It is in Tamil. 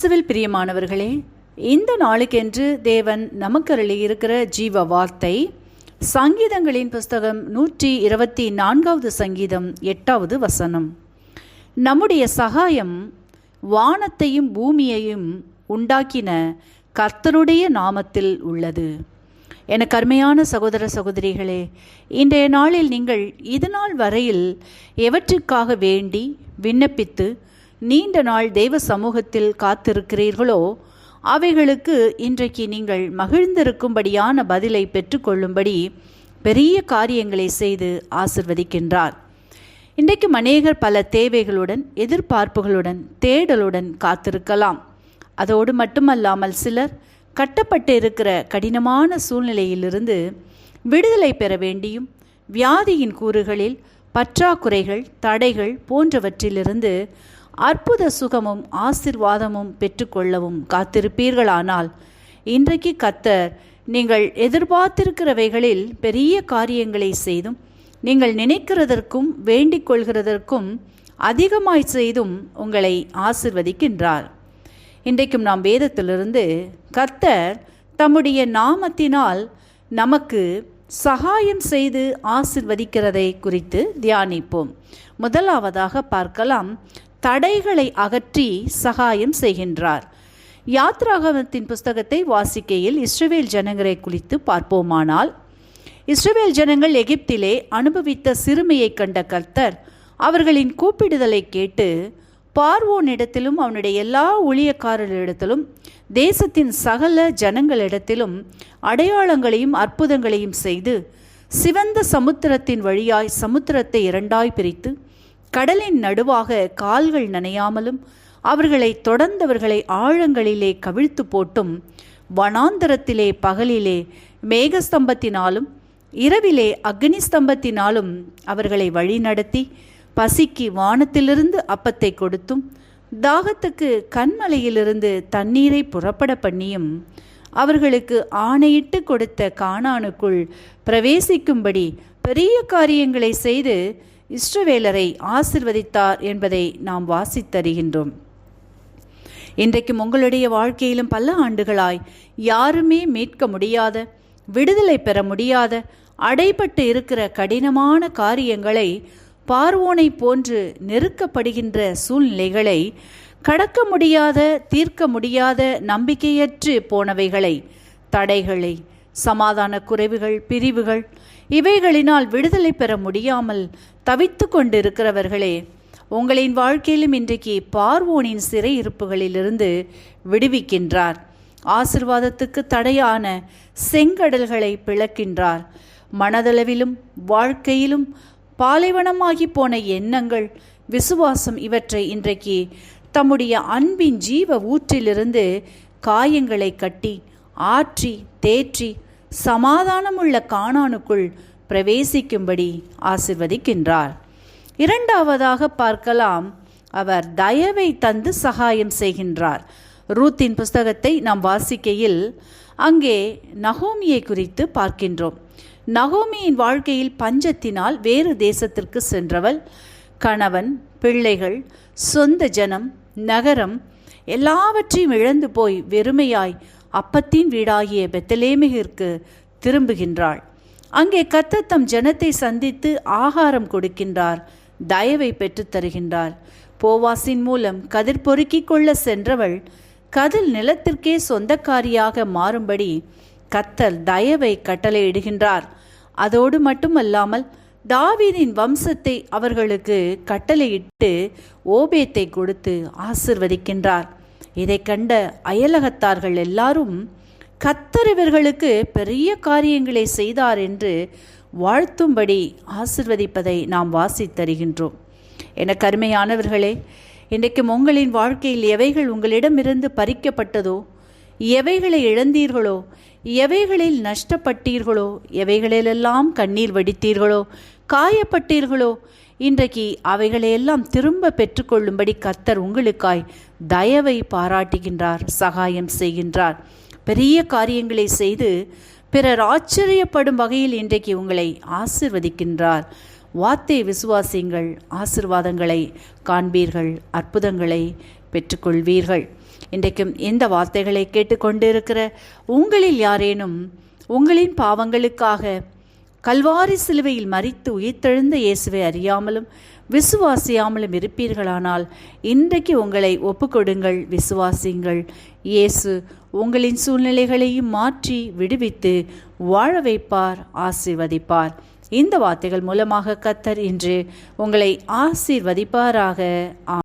கிறிஸ்துவில் பிரியமானவர்களே, இந்த நாளுக்கென்று தேவன் நமக்கு அருளியிருக்கிற ஜீவ வார்த்தை சங்கீதங்களின் புஸ்தகம் 124வது சங்கீதம் 8வது வசனம். நம்முடைய சகாயம் வானத்தையும் பூமியையும் உண்டாக்கின கர்த்தருடைய நாமத்தில் உள்ளது. எனக்கு அருமையான சகோதர சகோதரிகளே, இன்றைய நாளில் நீங்கள் இதுநாள் வரையில் எவற்றுக்காக வேண்டி விண்ணப்பித்து நீண்ட நாள் தெய்வ சமூகத்தில் காத்திருக்கிறீர்களோ அவைகளுக்கு இன்றைக்கு நீங்கள் மகிழ்ந்திருக்கும்படியான பதிலை பெற்றுக்கொள்ளும்படி பெரிய காரியங்களை செய்து ஆசிர்வதிக்கின்றார். இன்றைக்கும் அநேகர் பல தேவைகளுடன், எதிர்பார்ப்புகளுடன், தேடலுடன் காத்திருக்கலாம். அதோடு மட்டுமல்லாமல் சிலர் கட்டப்பட்டு இருக்கிற கடினமான சூழ்நிலையிலிருந்து விடுதலை பெற வேண்டியும் வியாதியின் கூறுகளில் பற்றாக்குறைகள், தடைகள் போன்றவற்றிலிருந்து அற்புத சுகமும் ஆசீர்வாதமும் பெற்றுக்கொள்ளவும் காத்திருப்பீர்களானால் இன்றைக்கு கர்த்தர் நீங்கள் எதிர்பார்த்திருக்கிறவைகளில் பெரிய காரியங்களை செய்தும் நீங்கள் நினைக்கிறதற்கும் வேண்டிக் கொள்கிறதற்கும் அதிகமாய் செய்தும் உங்களை ஆசிர்வதிக்கின்றார். இன்றைக்கும் நாம் வேதத்திலிருந்து கர்த்தர் தம்முடைய நாமத்தினால் நமக்கு சகாயம் செய்து ஆசிர்வதிக்கிறதை குறித்து தியானிப்போம். முதலாவதாக பார்க்கலாம், தடைகளை அகற்றி சகாயம் செய்கின்றார். யாத்ராகமத்தின் புஸ்தகத்தை வாசிக்கையில் இஸ்ரவேல் ஜனங்களை குறித்து பார்ப்போமானால், இஸ்ரவேல் ஜனங்கள் எகிப்திலே அனுபவித்த சிறுமையை கண்ட கர்த்தர் அவர்களின் கூப்பிடுதலை கேட்டு பார்வோனிடத்திலும் அவனுடைய எல்லா ஊழியக்காரர்களிடத்திலும் தேசத்தின் சகல ஜனங்களிடத்திலும் அடையாளங்களையும் அற்புதங்களையும் செய்து சிவந்த சமுத்திரத்தின் வழியாய் சமுத்திரத்தை இரண்டாய் பிரித்து கடலின் நடுவாக கால்கள் நனையாமலும் அவர்களை தொடர்ந்தவர்களை ஆழங்களிலே கவிழ்த்து போட்டும் வனாந்தரத்திலே பகலிலே மேகஸ்தம்பத்தினாலும் இரவிலே அக்னி ஸ்தம்பத்தினாலும் அவர்களை வழிநடத்தி பசிக்கு வானத்திலிருந்து அப்பத்தை கொடுத்தும் தாகத்துக்கு கண்மலையிலிருந்து தண்ணீரை புறப்பட பண்ணியும் அவர்களுக்கு ஆணையிட்டு கொடுத்த கானானுக்குள் பிரவேசிக்கும்படி பெரிய காரியங்களை செய்து இஸ்ரவேலரை ஆசிர்வதித்தார் என்பதை நாம் வாசித்தறிகின்றோம். இன்றைக்கும் உங்களுடைய வாழ்க்கையிலும் பல ஆண்டுகளாய் யாருமே மீட்க முடியாத, விடுதலை பெற முடியாத, அடைபட்டு இருக்கிற கடினமான காரியங்களை, பார்வோனை போன்று நெருக்கப்படுகின்ற சூழ்நிலைகளை, கடக்க முடியாத, தீர்க்க முடியாத, நம்பிக்கையற்று போனவைகளை, தடைகளை, சமாதான குறைவுகள், பிரிவுகள் இவைகளினால் விடுதலை பெற முடியாமல் தவித்து கொண்டிருக்கிறவர்களே, உங்களின் வாழ்க்கையிலும் இன்றைக்கு பார்வோனின் சிறையிருப்புகளிலிருந்து விடுவிக்கின்றார். ஆசிர்வாதத்துக்கு தடையான செங்கடல்களை பிளக்கின்றார். மனதளவிலும் வாழ்க்கையிலும் பாலைவனமாகி போன எண்ணங்கள், விசுவாசம் இவற்றை இன்றைக்கு தம்முடைய அன்பின் ஜீவ ஊற்றிலிருந்து காயங்களை கட்டி ஆற்றி தேற்றி சமாதானமுள்ள கானானுக்குள் பிரவேசிக்கும்படி ஆசிர்வதிக்கின்றார். இரண்டாவதாக பார்க்கலாம், அவர் தயவை தந்து சகாயம் செய்கின்றார். ரூத்தின் புஸ்தகத்தை நாம் வாசிக்கையில் அங்கே நகோமியை குறித்து பார்க்கின்றோம். நகோமியின் வாழ்க்கையில் பஞ்சத்தினால் வேறு தேசத்திற்கு சென்றவள், கணவன், பிள்ளைகள், சொந்த ஜனம், நகரம் எல்லாவற்றையும் இழந்து போய் வெறுமையாய் அப்பத்தின் வீடாகிய பெத்லெகேமிற்கு திரும்புகின்றாள். அங்கே கர்த்தர் தம் ஜனத்தை சந்தித்து ஆகாரம் கொடுக்கின்றார், தயவை பெற்றுத் தருகின்றார். போவாசின் மூலம் கதிர் பொறுக்கிக் கொள்ள சென்றவள் கதில் நிலத்திற்கே சொந்தக்காரியாக மாறும்படி கர்த்தர் தயவை கட்டளையிடுகின்றார். அதோடு மட்டுமல்லாமல் தாவீதின் வம்சத்தை அவர்களுக்கு கட்டளையிட்டு ஓபேத்தை கொடுத்து ஆசிர்வதிக்கின்றார். இதை கண்ட அயலகத்தார்கள் எல்லாரும் கர்த்தர் இவர்களுக்கு பெரிய காரியங்களை செய்தார் என்று வாழ்த்தும்படி ஆசிர்வதிப்பதை நாம் வாசித்தருகின்றோம். எனக்கு அருமையானவர்களே, இன்றைக்கும் உங்களின் வாழ்க்கையில் எவைகள் உங்களிடமிருந்து பறிக்கப்பட்டதோ, எவைகளை இழந்தீர்களோ, எவைகளில் நஷ்டப்பட்டீர்களோ, எவைகளிலெல்லாம் கண்ணீர் வடித்தீர்களோ, காயப்பட்டீர்களோ, இன்றைக்கு அவைகளையெல்லாம் திரும்ப பெற்றுக்கொள்ளும்படி கர்த்தர் உங்களுக்காய் தயவை பாராட்டுகின்றார், சகாயம் செய்கின்றார். பெரிய காரியங்களை செய்து பிறர் ஆச்சரியப்படும் வகையில் இன்றைக்கு உங்களை ஆசிர்வதிக்கின்றார். வார்த்தை விசுவாசியுங்கள், ஆசிர்வாதங்களை காண்பீர்கள், அற்புதங்களை பெற்றுக்கொள்வீர்கள். இன்றைக்கும் இந்த வார்த்தைகளை கேட்டுக்கொண்டிருக்கிற உங்களில் யாரேனும் உங்களின் பாவங்களுக்காக கல்வாரி சிலுவையில் மரித்து உயிர்த்தெழுந்த இயேசுவை அறியாமலும் விசுவாசியாமலும் இருப்பீர்களானால் இன்றைக்கு உங்களை ஒப்புக்கொடுங்கள், விசுவாசிங்கள். இயேசு உங்களின் சூழ்நிலைகளையும் மாற்றி விடுவித்து வாழ வைப்பார், ஆசீர்வதிப்பார். இந்த வார்த்தைகள் மூலமாக கர்த்தர் இன்று உங்களை ஆசீர்வதிப்பாராக.